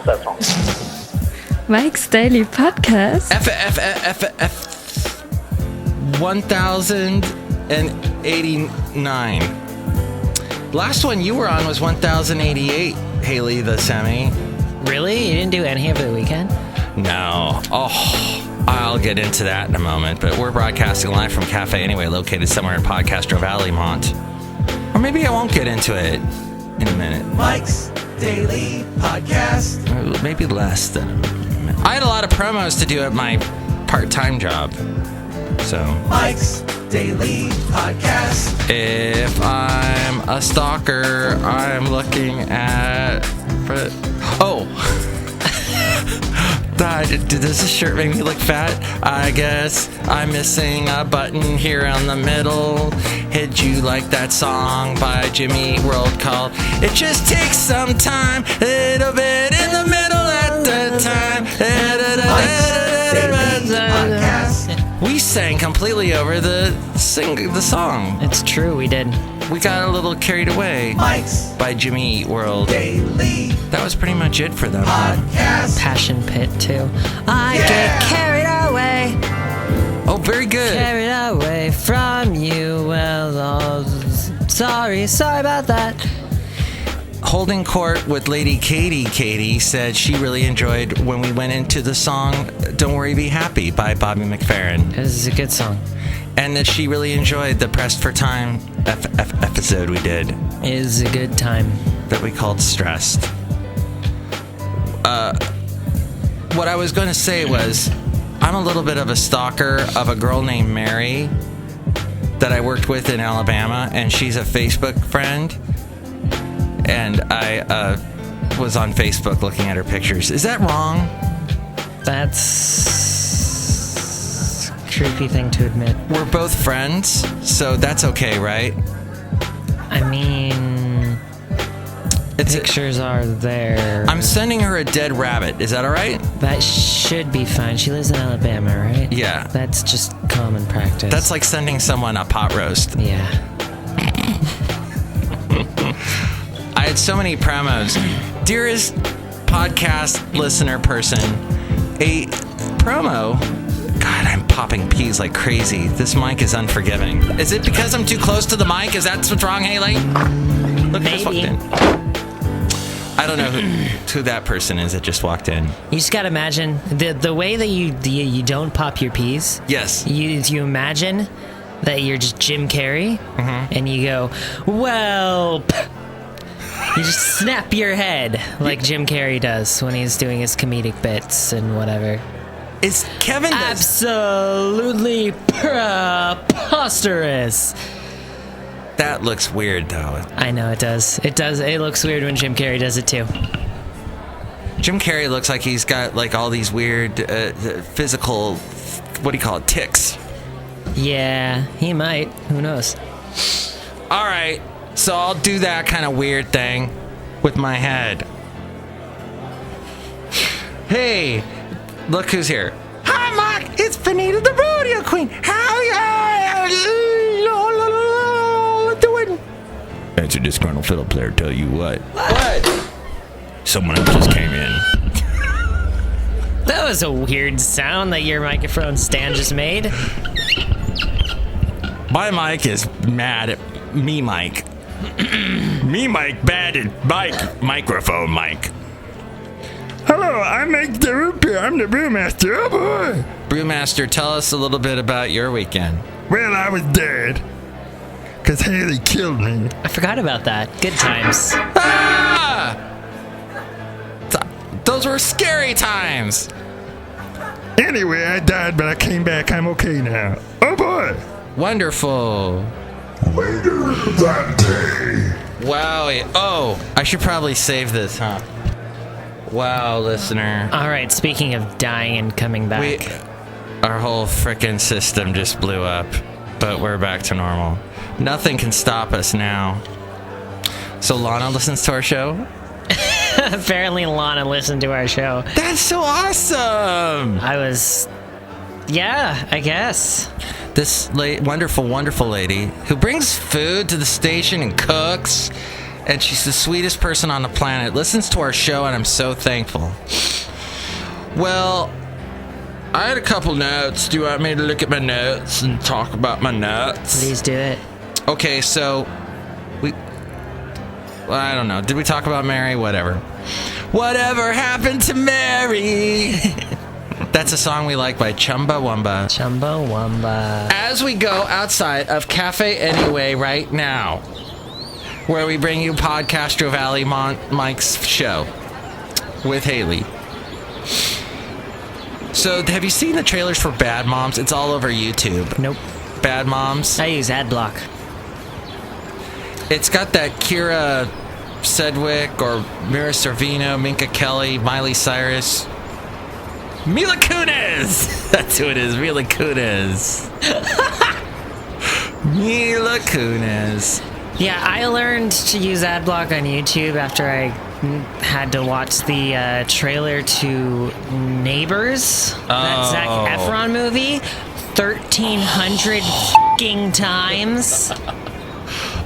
that song? Mike's Daily Podcast. F 1089. Last one you were on was 1088, Hayley, Thesemi. Really? You didn't do any over the weekend? No. Oh, I'll get into that in a moment, but we're broadcasting live from Cafe Anyway, located somewhere in Podcastro Valley, Mont. Or maybe I won't get into it in a minute. Mike's Daily Podcast. Maybe less than a minute. I had a lot of promos to do at my part-time job. So Mike's Daily Podcast. If I'm a stalker, I'm looking at... Oh! Does this shirt make me look fat? I guess I'm missing a button here on the middle. Hit you like that song by Jimmy World called It Just Takes Some Time, little bit in the middle at the time. We sang completely over the song. It's true, we did. We got a little carried away by Jimmy World. Daily That was pretty much it for them. Podcast. Passion Pit, too. I get carried away. Oh, very good. Carried away from you. Well, oh, sorry about that. Holding court with Lady Katie said she really enjoyed when we went into the song Don't Worry, Be Happy by Bobby McFerrin. This is a good song. And that she really enjoyed the Pressed for Time episode we did. It is a good time. That we called Stressed. What I was going to say was, I'm a little bit of a stalker of a girl named Mary that I worked with in Alabama, and she's a Facebook friend. And I was on Facebook looking at her pictures. Is that wrong? That's a creepy thing to admit. We're both friends, so that's okay, right? I mean, pictures are there. I'm sending her a dead rabbit. Is that all right? That should be fine. She lives in Alabama, right? Yeah. That's just common practice. That's like sending someone a pot roast. Yeah. I had so many promos. Dearest podcast listener person, a promo. God, I'm popping peas like crazy. This mic is unforgiving. Is it because I'm too close to the mic? Is that what's wrong, Hayley? Look, who just walked in. I don't know who that person is that just walked in. You just gotta imagine the way that you don't pop your peas. Yes. You imagine that you're just Jim Carrey, and you go, well. You just snap your head like Jim Carrey does when he's doing his comedic bits and whatever. Is Kevin absolutely preposterous? That looks weird, though. I know it does. It does. It looks weird when Jim Carrey does it too. Jim Carrey looks like he's got like all these weird physical, what do you call it, tics. Yeah, he might. Who knows? All right. So I'll do that kind of weird thing with my head. Hey, look who's here. Hi, Mark. It's Benita, the rodeo queen. How you doing? Answer disgruntled fiddle player. Tell you what. What? Someone else just came in. That was a weird sound that your microphone stand just made. My mic is mad at me, Mike. Me, Mike, bad at microphone, Mike. Hello, I'm Mike the Rooper. I'm the Brewmaster. Oh, boy. Brewmaster, tell us a little bit about your weekend. Well, I was dead. Because Hayley killed me. I forgot about that. Good times. Ah! Those were scary times. Anyway, I died, but I came back. I'm okay now. Oh, boy. Wonderful. Later that day. Wow. Oh, I should probably save this, huh? Wow, listener. All right, speaking of dying and coming back. Our whole frickin' system just blew up, but we're back to normal. Nothing can stop us now. So Lana listens to our show? Apparently Lana listened to our show. That's so awesome! Yeah, I guess. This wonderful, wonderful lady who brings food to the station and cooks and she's the sweetest person on the planet. Listens to our show, and I'm so thankful. Well, I had a couple notes. Do you want me to look at my notes and talk about my notes? Please do it. Okay, so I don't know. Did we talk about Mary? Whatever. Whatever happened to Mary? That's a song we like by Chumbawamba. Chumbawamba. As we go outside of Cafe Anyway right now, where we bring you Podcastro Valley Mike's show with Hayley. So, have you seen the trailers for Bad Moms? It's all over YouTube. Nope. Bad Moms. I use AdBlock. It's got that Kira Sedgwick or Mira Sorvino, Minka Kelly, Miley Cyrus. Mila Kunis! That's who it is, Mila Kunis. Mila Kunis. Yeah, I learned to use AdBlock on YouTube after I had to watch the trailer to Neighbors, that Zac Efron movie, 1,300 f***ing times.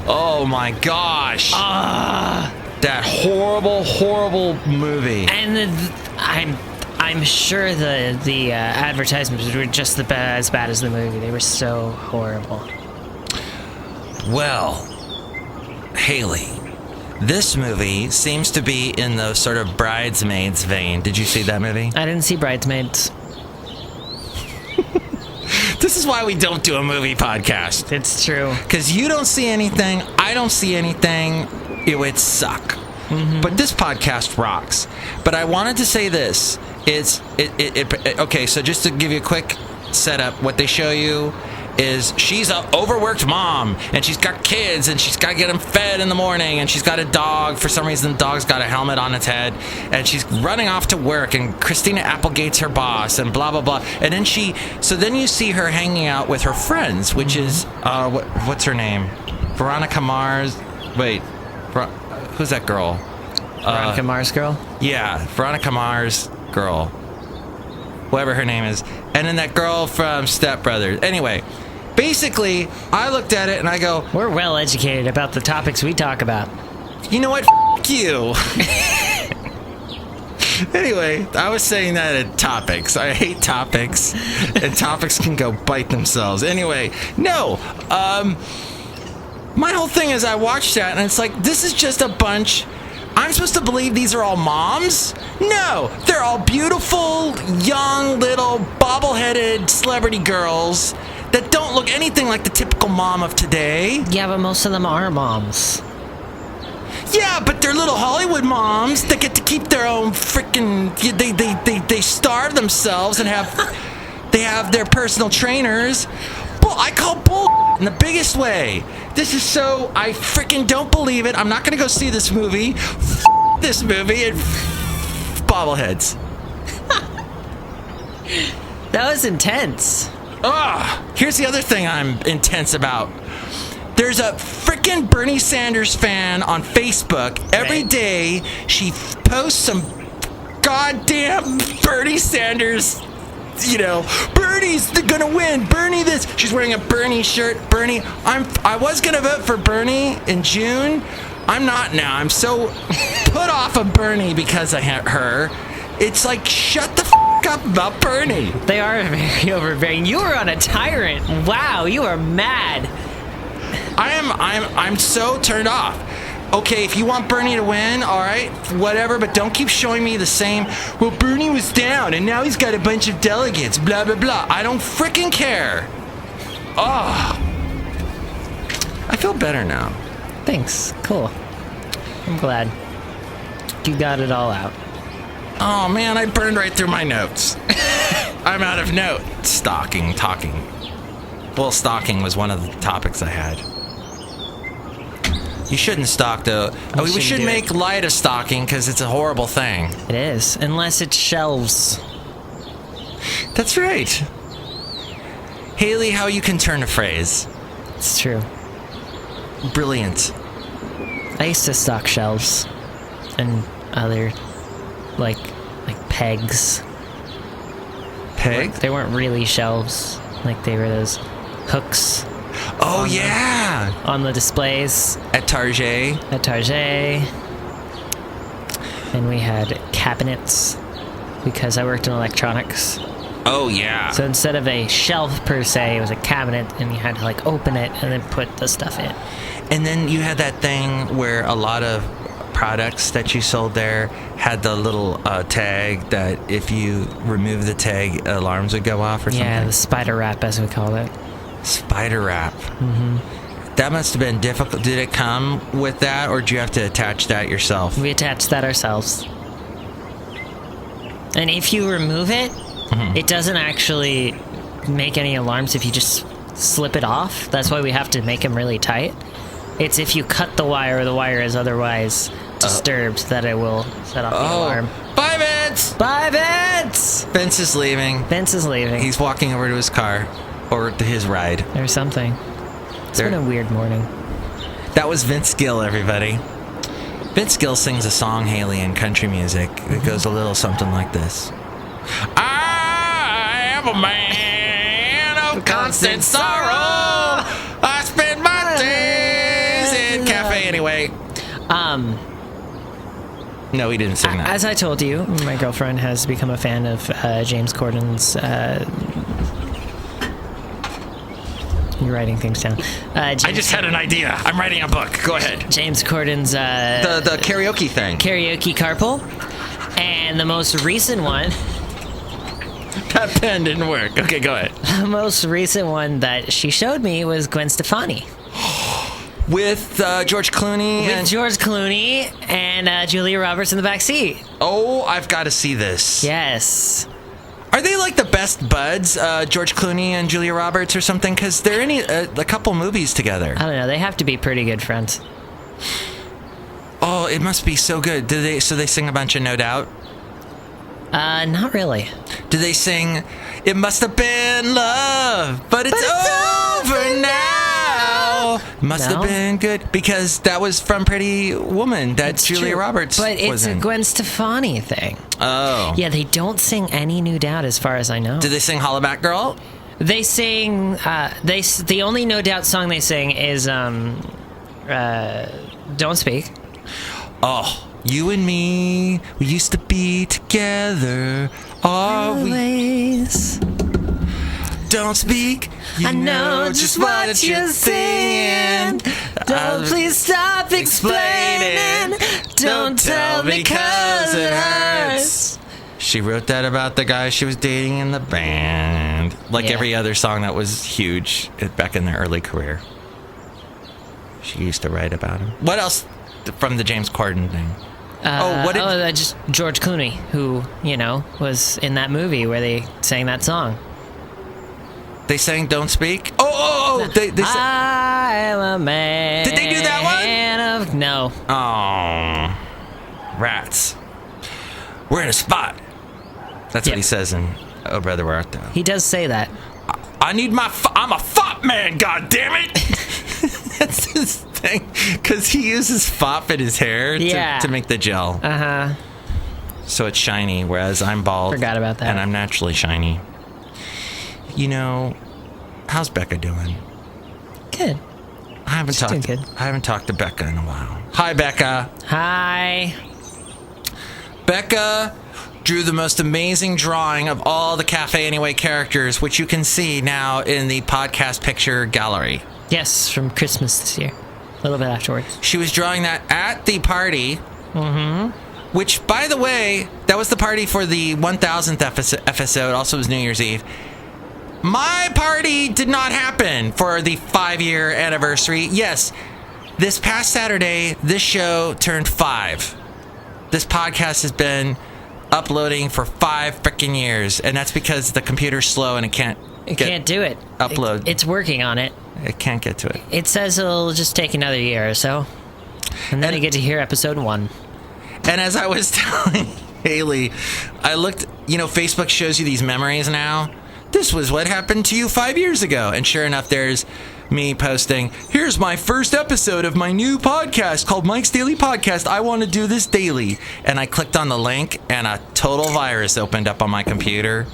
Oh my gosh. That horrible, horrible movie. And I'm sure the advertisements were just as bad as the movie. They were so horrible. Well, Hayley, this movie seems to be in the sort of Bridesmaids vein. Did you see that movie? I didn't see Bridesmaids. This is why we don't do a movie podcast. It's true. Because you don't see anything, I don't see anything, it would suck. Mm-hmm. But this podcast rocks. But I wanted to say this. Okay, so just to give you a quick setup, what they show you is she's an overworked mom, and she's got kids, and she's got to get them fed in the morning, and she's got a dog. For some reason, the dog's got a helmet on its head, and she's running off to work, and Christina Applegate's her boss, and blah, blah, blah. And then then you see her hanging out with her friends, which is, what's her name? Veronica Mars. Wait, who's that girl? Veronica Mars girl? Yeah, Veronica Mars girl. Whatever her name is. And then that girl from Step Brothers. Anyway, basically, I looked at it and I go, we're well educated about the topics we talk about. You know what? F*** you. Anyway, I was saying that at topics. I hate topics. And topics can go bite themselves. Anyway, no. My whole thing is I watched that and it's like, this is just a bunch... I'm supposed to believe these are all moms? No, they're all beautiful, young, little, bobble-headed celebrity girls that don't look anything like the typical mom of today. Yeah, but most of them are moms. Yeah, but they're little Hollywood moms that get to keep their own freaking... They starve themselves and they have their personal trainers. Well, I call bull in the biggest way. This is so... I freaking don't believe it. I'm not going to go see this movie. This movie and bobbleheads. That was intense. Here's the other thing I'm intense about. There's a freaking Bernie Sanders fan on Facebook. Every day she posts some goddamn Bernie Sanders... Bernie's gonna win. Bernie this. She's wearing a Bernie shirt. Bernie. I was gonna vote for Bernie in June. I'm not now. I'm so put off of Bernie because of her. It's like, shut the up about Bernie. They are very overbearing. You were on a tyrant. Wow, you are mad. I'm so turned off. Okay, if you want Bernie to win, all right, whatever, but don't keep showing me the same, well, Bernie was down, and now he's got a bunch of delegates, blah, blah, blah. I don't freaking care. I feel better now. Thanks. Cool. I'm glad. You got it all out. Oh, man, I burned right through my notes. I'm out of note. Talking. Well, stalking was one of the topics I had. You shouldn't stalk, though. We should make light of stalking because it's a horrible thing. It is, unless it's shelves. That's right. Hayley, how you can turn a phrase. It's true. Brilliant. I used to stalk shelves and other, like pegs. Pegs? They weren't really shelves. Like, they were those hooks. Oh, yeah. On the displays At Target. And we had cabinets because I worked in electronics. Oh, yeah. So instead of a shelf per se, it was a cabinet, and you had to like open it and then put the stuff in. And then you had that thing where a lot of products that you sold there had the little tag that if you remove the tag, alarms would go off or something. Yeah, the spider wrap, as we call it. Spider wrap. Mm-hmm. That must have been difficult. Did it come with that, or did you have to attach that yourself? We attached that ourselves. And if you remove it, it doesn't actually make any alarms if you just slip it off. That's why we have to make them really tight. It's if you cut the wire or the wire is otherwise disturbed that it will set off the alarm. Bye, Vince! Bye, Vince! Vince is leaving. He's walking over to his car, or to his ride. Or something. It's been a weird morning. That was Vince Gill, everybody. Vince Gill sings a song, Hayley, in country music. It goes a little something like this. I am a man of constant sorrow. I spend my days in cafe anyway. No, he didn't sing that. As I told you, my girlfriend has become a fan of James Corden's. You're writing things down. I just had an idea. I'm writing a book. Go ahead. James Corden's the karaoke thing. Karaoke carpool, and the most recent one. That pen didn't work. Okay, go ahead. The most recent one that she showed me was Gwen Stefani. With George Clooney. George Clooney and Julia Roberts in the back seat. Oh, I've got to see this. Yes. Are they like the best buds, George Clooney and Julia Roberts or something? Because they're in a couple movies together. I don't know. They have to be pretty good friends. Oh, it must be so good. So they sing a bunch of No Doubt? Not really. Do they sing, it must have been love, but it's over now? Must have been good. Because that was from Pretty Woman that It's Julia true. Roberts But it's was in. a Gwen Stefani thing. Oh. Yeah, they don't sing any No Doubt as far as I know. Do they sing Hollaback Girl? They sing, the only No Doubt song they sing is, Don't Speak. Oh, you and me, we used to be together. Always. Don't speak. I know just what you're saying. Don't please stop explaining. Don't tell because it hurts. She wrote that about the guy she was dating in the band. Like every other song that was huge back in their early career. She used to write about him. What else from the James Corden thing? Just George Clooney, who, was in that movie where they sang that song. They sang Don't Speak? They I'm a man. Did they do that one? No. Oh, rats. We're in a spot. That's what he says in Oh Brother Where Art Thou. He does say that. I need I'm a fop man, goddammit! That's his thing. Because he uses fop in his hair to make the gel. Uh-huh. So it's shiny, whereas I'm bald. Forgot about that. And I'm naturally shiny. How's Becca doing? Good. I haven't talked to Becca in a while. Hi, Becca. Hi. Becca drew the most amazing drawing of all the Cafe Anyway characters, which you can see now in the podcast picture gallery. Yes, from Christmas this year. A little bit afterwards. She was drawing that at the party. Mm-hmm. Which, by the way, that was the party for the 1000th episode. Also, it was New Year's Eve. My party did not happen for the 5-year anniversary. Yes, this past Saturday, this show turned 5. This podcast has been uploading for 5 freaking years, and that's because the computer's slow and it can't do it. Upload. It's working on it. It can't get to it. It says it'll just take another year or so, and then you get to hear episode 1. And as I was telling Hayley, I looked, Facebook shows you these memories now. This was what happened to you 5 years ago. And sure enough, there's me posting, here's my first episode of my new podcast called Mike's Daily Podcast. I want to do this daily. And I clicked on the link and a total virus opened up on my computer.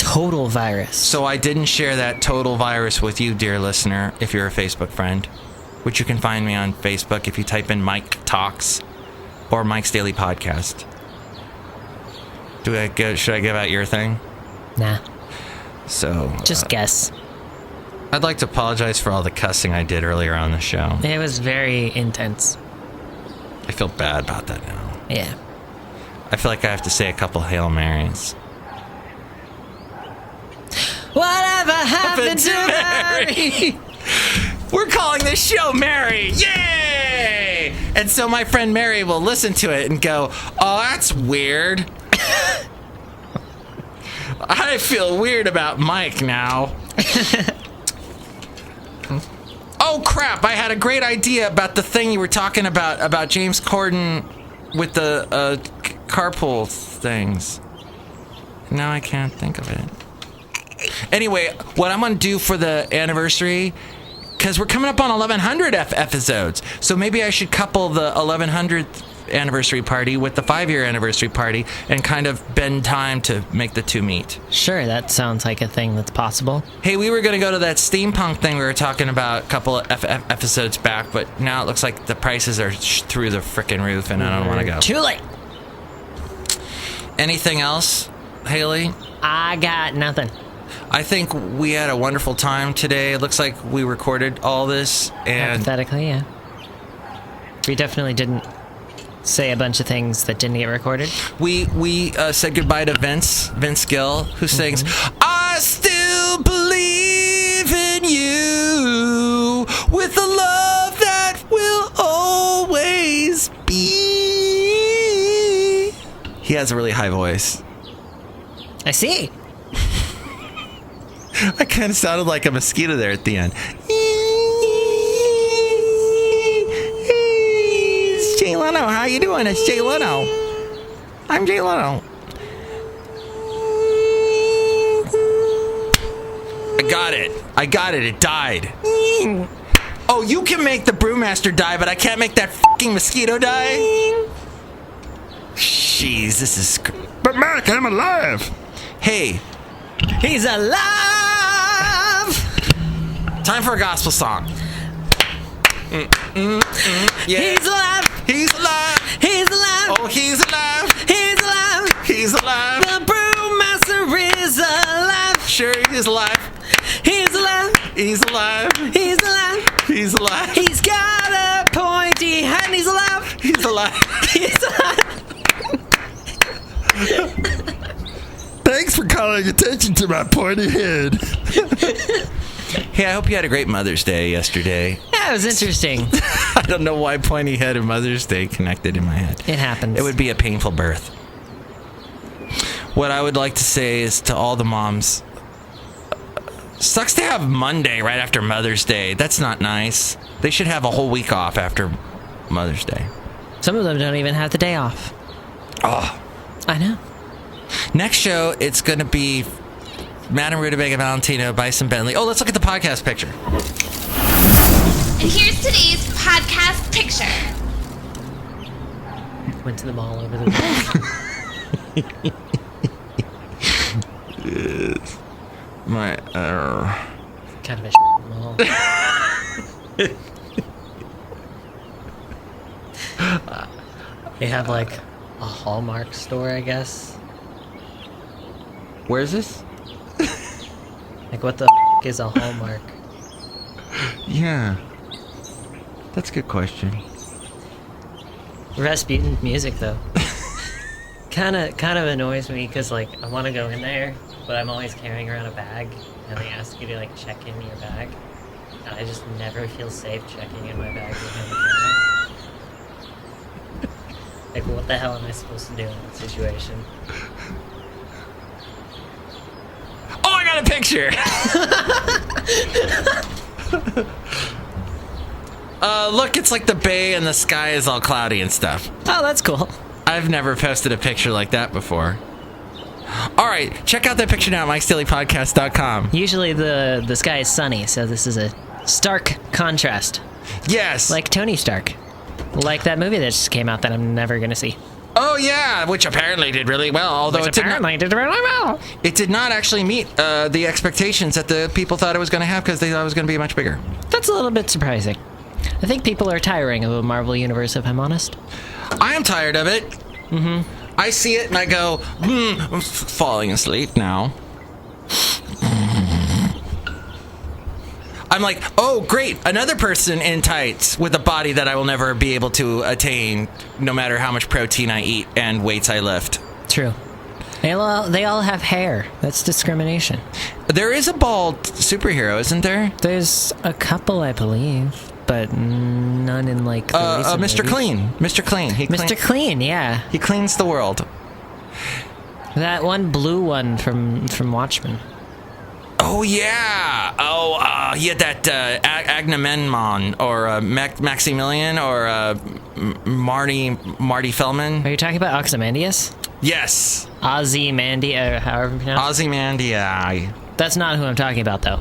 total virus. So I didn't share that total virus with you, dear listener, if you're a Facebook friend, which you can find me on Facebook if you type in Mike Talks or Mike's Daily Podcast. Should I give out your thing? Nah. So Just guess. I'd like to apologize for all the cussing I did earlier on the show. It was very intense. I feel bad about that now. Yeah. I feel like I have to say a couple Hail Marys. Whatever happened to Mary? We're calling this show Mary. Yay! And so my friend Mary will listen to it and go, oh, that's weird. I feel weird about Mike now. Oh, crap. I had a great idea about the thing you were talking about James Corden with the carpool things. Now I can't think of it. Anyway, what I'm going to do for the anniversary, because we're coming up on 1100 episodes, so maybe I should couple the 1100th anniversary party with the 5-year anniversary party and kind of bend time to make the two meet. Sure, that sounds like a thing that's possible. Hey, we were going to go to that steampunk thing we were talking about a couple of episodes back, but now it looks like the prices are through the frickin' roof and I don't want to go. Too late. Anything else, Hayley? I got nothing. I think we had a wonderful time today. It looks like we recorded all this, and Hypothetically, yeah. We definitely didn't say a bunch of things that didn't get recorded. we said goodbye to Vince Gill, who sings, I still believe in you with a love that will always be. He has a really high voice. I see. I kind of sounded like a mosquito there at the end. It's Jay Leno. How you doing? It's Jay Leno. I'm Jay Leno. I got it. It died. Oh, you can make the Brewmaster die, but I can't make that fucking mosquito die? Jeez, this is... But Mike, I'm alive. Hey, He's alive! time for a gospel song. Yeah. He's alive! He's alive. He's alive! Oh, he's alive. He's alive! He's alive. The Brewmaster is alive! Sure, he's alive. He's alive! He's alive. He's alive! He's alive. He's got a pointy head and he's alive! He's alive. He's alive! Thanks for calling attention to my pointy head. Hey, I hope you had a great Mother's Day yesterday. Yeah, it was interesting. I don't know why pointy head and Mother's Day connected in my head. It happens. It would be a painful birth. What I would like to say is to all the moms, sucks to have Monday right after Mother's Day. That's not nice. They should have a whole week off after Mother's Day. Some of them don't even have the day off. Oh. I know. Next show, it's going to be Madame Rootabega, Valentino, Bison Bentley. Oh, let's look at the podcast picture. And here's today's podcast picture. Went to the mall over the Yes. My, kind of a mall. They have like a Hallmark store, I guess. Where's this? Like, what the is a Hallmark? Yeah. That's a good question. Rasputin music, though. kind of annoys me because, like, I want to go in there, but I'm always carrying around a bag, and they ask you to, like, check in your bag. And I just never feel safe checking in my bag behind the counter. Like, what the hell am I supposed to do in that situation? Oh, I got a picture! Look, it's like the bay and the sky is all cloudy and stuff. Oh, that's cool. I've never posted a picture like that before. All right, check out that picture now at Mike'sDailyPodcast.com. Usually the sky is sunny, so this is a stark contrast. Yes. Like Tony Stark. Like that movie that just came out that I'm never going to see. Oh yeah, which apparently did really well. Although it did not actually meet the expectations that the people thought it was going to have because they thought it was going to be much bigger. That's a little bit surprising. I think people are tiring of the Marvel Universe, if I'm honest. I am tired of it. Mm-hmm. I see it and I go, I'm falling asleep now. I'm like, oh, great, another person in tights with a body that I will never be able to attain, no matter how much protein I eat and weights I lift. True. They all have hair. That's discrimination. There is a bald superhero, isn't there? There's a couple, I believe, but none in, like, the recent Mr. movies. Clean. Mr. Clean. Mr. Clean, yeah. He cleans the world. That one blue one from Watchmen. Oh, yeah. Oh, he had that Agamemnon or Maximilian or Marty Feldman. Are you talking about Ozymandias? Yes. Ozymandias, however you pronounce it. Ozymandias. That's not who I'm talking about, though.